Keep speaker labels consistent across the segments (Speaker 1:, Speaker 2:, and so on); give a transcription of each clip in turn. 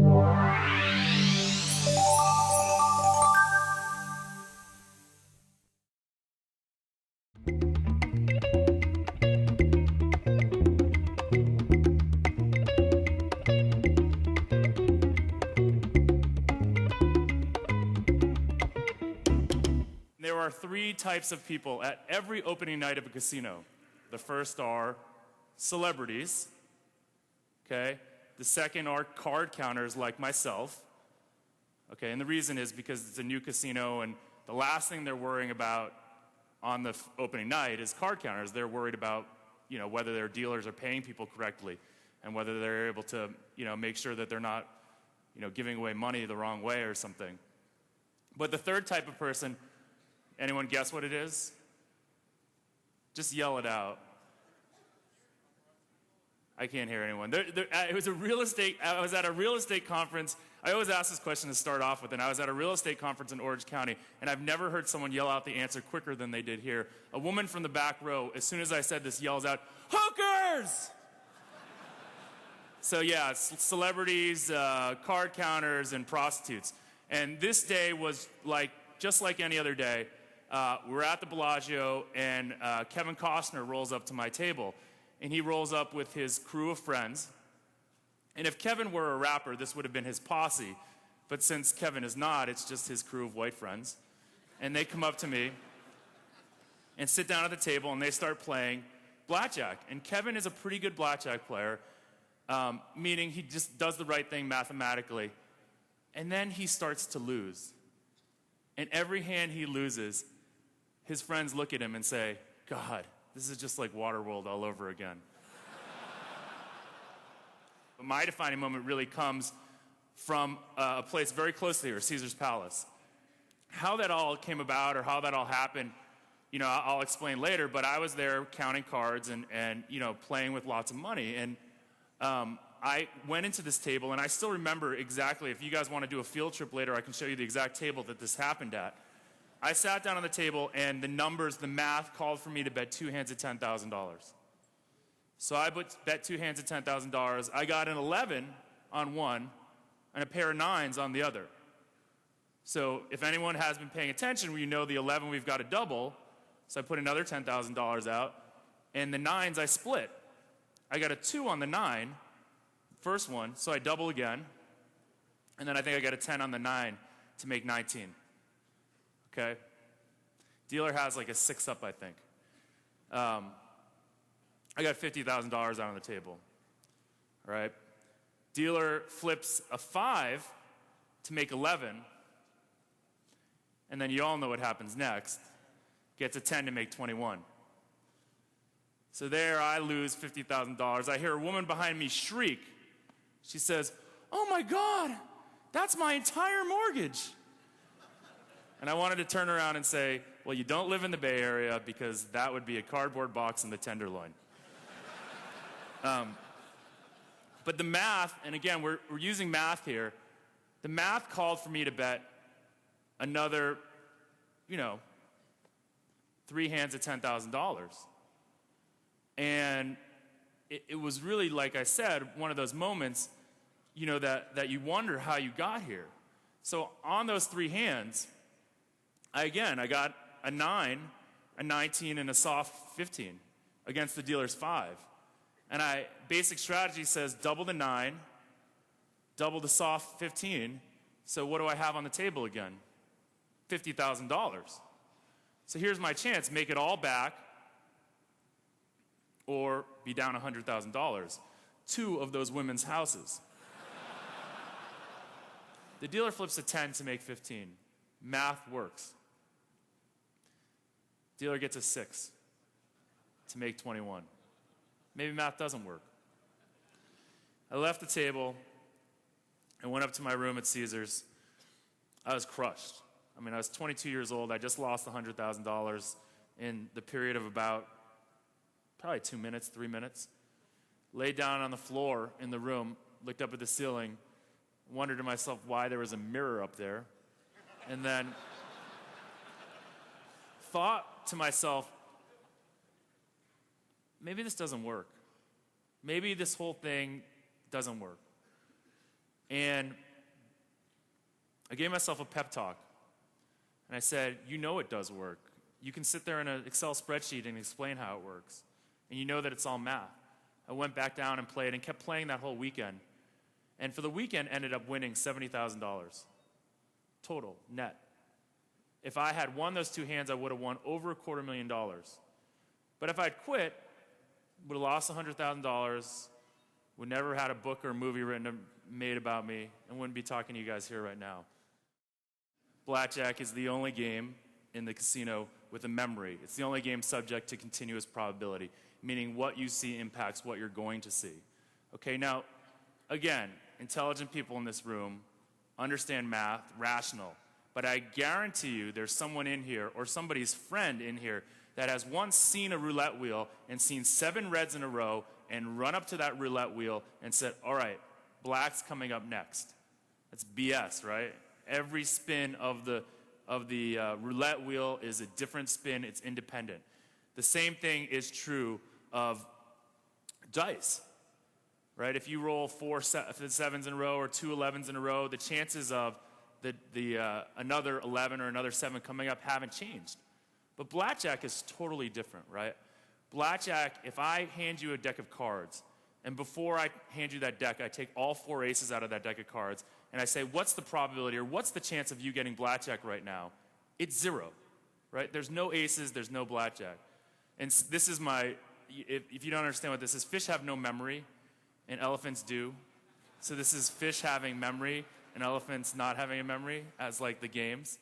Speaker 1: There are three types of people at every opening night of a casino. The first are celebrities, okay? The second are card counters like myself, okay? And the reason is because it's a new casino, and the last thing they're worrying about on the opening night is card counters. They're worried about, whether their dealers are paying people correctly and whether they're able to, make sure that they're not, giving away money the wrong way or something. But the third type of person, anyone guess what it is? Just yell it out. I can't hear anyone. It was I was at a real estate conference. I always ask this question to start off with, and I was at a real estate conference in Orange County, and I've never heard someone yell out the answer quicker than they did here. A woman from the back row, as soon as I said this, yells out, "Hookers!" So yeah, celebrities, card counters, and prostitutes. And this day was just like any other day. We're at the Bellagio, and Kevin Costner rolls up to my table. And he rolls up with his crew of friends. And if Kevin were a rapper, this would have been his posse. But since Kevin is not, it's just his crew of white friends. And they come up to me and sit down at the table, and they start playing blackjack. And Kevin is a pretty good blackjack player, meaning he just does the right thing mathematically. And then he starts to lose. And every hand he loses, his friends look at him and say, "God, this is just like Waterworld all over again." But my defining moment really comes from a place very close to here, Caesar's Palace. How that all came about or how that all happened, I'll explain later, but I was there counting cards and playing with lots of money. And I went into this table, and I still remember exactly. If you guys want to do a field trip later, I can show you the exact table that this happened at. I sat down on the table, and the math called for me to bet two hands at $10,000. So I bet two hands at $10,000. I got an 11 on one and a pair of nines on the other. So if anyone has been paying attention, the 11 we've got a double. So I put another $10,000 out, and the nines I split. I got a 2 on the 9, first one, so I double again, and then I think I got a 10 on the 9 to make 19. Okay? Dealer has like a 6 up, I think. I got $50,000 out on the table. All right? Dealer flips a 5 to make 11, and then you all know what happens next. Gets a 10 to make 21. So there I lose $50,000. I hear a woman behind me shriek. She says, "Oh my God, that's my entire mortgage." And I wanted to turn around and say, "Well, you don't live in the Bay Area because that would be a cardboard box in the Tenderloin." But the math, and again, we're using math here. The math called for me to bet another, 3 hands at $10,000. And it was really, like I said, one of those moments, that you wonder how you got here. So on those 3 hands, I got a 9, a 19, and a soft 15 against the dealer's 5. And basic strategy says double the 9, double the soft 15. So what do I have on the table again? $50,000. So here's my chance. Make it all back or be down $100,000. 2 of those women's houses. The dealer flips a 10 to make 15. Math works. Dealer gets a 6 to make 21. Maybe math doesn't work. I left the table and went up to my room at Caesars. I was crushed. I was 22 years old. I just lost $100,000 in the period of about probably 2 minutes, 3 minutes. Laid down on the floor in the room, looked up at the ceiling, wondered to myself why there was a mirror up there, and then thought to myself, maybe this doesn't work. Maybe this whole thing doesn't work. And I gave myself a pep talk. And I said, you know it does work. You can sit there in an Excel spreadsheet and explain how it works. And you know that it's all math. I went back down and played and kept playing that whole weekend. And for the weekend, ended up winning $70,000 total, net. If I had won those 2 hands, I would have won over $250,000. But if I'd quit, would have lost $100,000, would never have had a book or a movie made about me, and wouldn't be talking to you guys here right now. Blackjack is the only game in the casino with a memory. It's the only game subject to continuous probability, meaning what you see impacts what you're going to see. Okay, now, again, intelligent people in this room understand math, rational, but I guarantee you there's someone in here or somebody's friend in here that has once seen a roulette wheel and seen 7 reds in a row and run up to that roulette wheel and said, all right, black's coming up next. That's BS, right? Every spin of the roulette wheel is a different spin. It's independent. The same thing is true of dice, right? If you roll 4 sevens in a row or 2 11s in a row, the chances of another 11 or another 7 coming up haven't changed. But blackjack is totally different, right? Blackjack, if I hand you a deck of cards, and before I hand you that deck, I take all 4 aces out of that deck of cards, and I say, what's the probability or what's the chance of you getting blackjack right now? It's 0, right? There's no aces, there's no blackjack. And this is if you don't understand what this is, fish have no memory, and elephants do. So this is fish having memory, and elephants not having a memory, as like the games.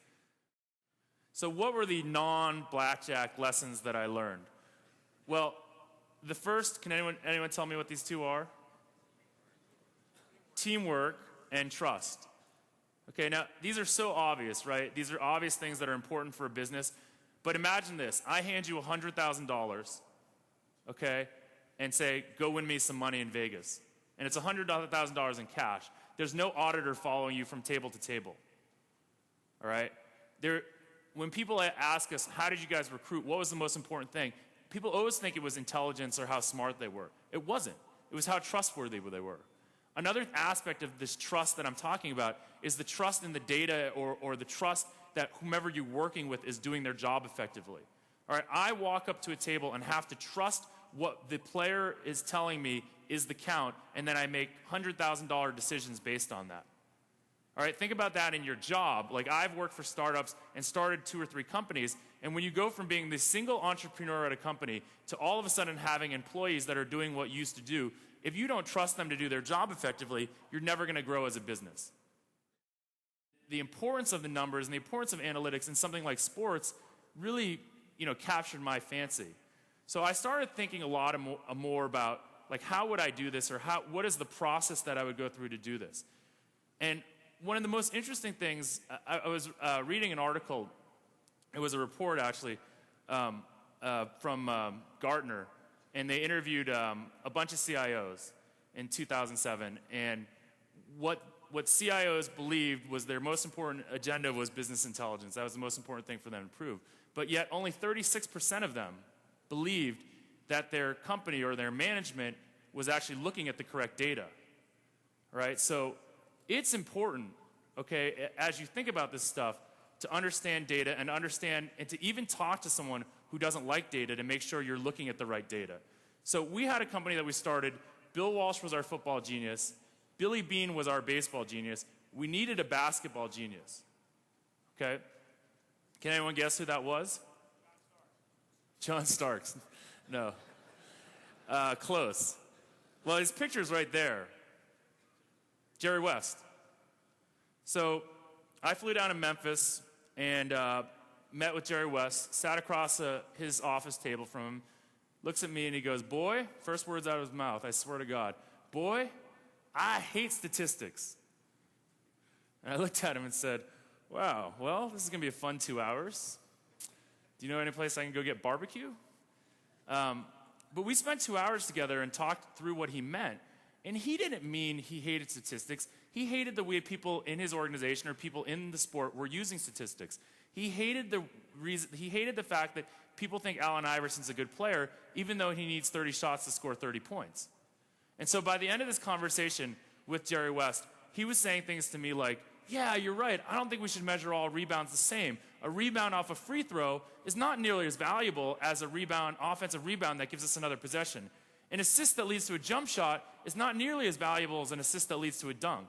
Speaker 1: So what were the non-blackjack lessons that I learned? Well, the first, can anyone tell me what these 2 are? Teamwork and trust. Okay, now these are so obvious, right? These are obvious things that are important for a business. But imagine this. I hand you $100,000, okay, and say, go win me some money in Vegas. And it's $100,000 in cash. There's no auditor following you from table to table. All right? When people ask us, how did you guys recruit? What was the most important thing? People always think it was intelligence or how smart they were. It wasn't. It was how trustworthy they were. Another aspect of this trust that I'm talking about is the trust in the data or the trust that whomever you're working with is doing their job effectively. All right, I walk up to a table and have to trust what the player is telling me is the count, and then I make $100,000 decisions based on that. All right, think about that in your job. Like, I've worked for startups and started 2 or 3 companies, and when you go from being the single entrepreneur at a company to all of a sudden having employees that are doing what you used to do, if you don't trust them to do their job effectively, you're never going to grow as a business. The importance of the numbers and the importance of analytics in something like sports really, captured my fancy. So I started thinking a lot more about, like, how would I do this, or what is the process that I would go through to do this? And one of the most interesting things, I was reading an article. It was a report, actually, from Gartner, and they interviewed a bunch of CIOs in 2007. And what CIOs believed was their most important agenda was business intelligence. That was the most important thing for them to prove. But yet, only 36% of them believed that their company or their management was actually looking at the correct data. Right? So it's important, okay, as you think about this stuff, to understand data and to even talk to someone who doesn't like data to make sure you're looking at the right data. So we had a company that we started. Bill Walsh was our football genius. Billy Beane was our baseball genius. We needed a basketball genius. Okay? Can anyone guess who that was? John Starks. No. Close. Well, his picture's right there. Jerry West. So I flew down to Memphis and met with Jerry West, sat across his office table from him, looks at me and he goes, boy, first words out of his mouth, I swear to God, boy, I hate statistics. And I looked at him and said, wow, well, this is going to be a fun 2 hours. Do you know any place I can go get barbecue? But we spent 2 hours together and talked through what he meant. And he didn't mean he hated statistics. He hated the way people in his organization or people in the sport were using statistics. He hated the fact that people think Allen Iverson's a good player, even though he needs 30 shots to score 30 points. And so by the end of this conversation with Jerry West, he was saying things to me like, yeah, you're right. I don't think we should measure all rebounds the same. A rebound off a free throw is not nearly as valuable as a offensive rebound that gives us another possession. An assist that leads to a jump shot is not nearly as valuable as an assist that leads to a dunk.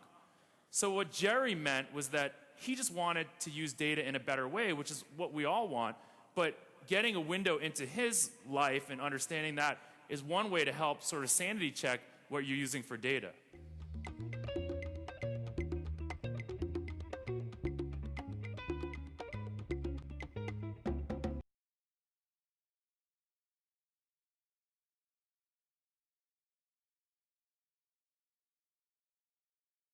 Speaker 1: So what Jerry meant was that he just wanted to use data in a better way, which is what we all want. But getting a window into his life and understanding that is one way to help sort of sanity check what you're using for data.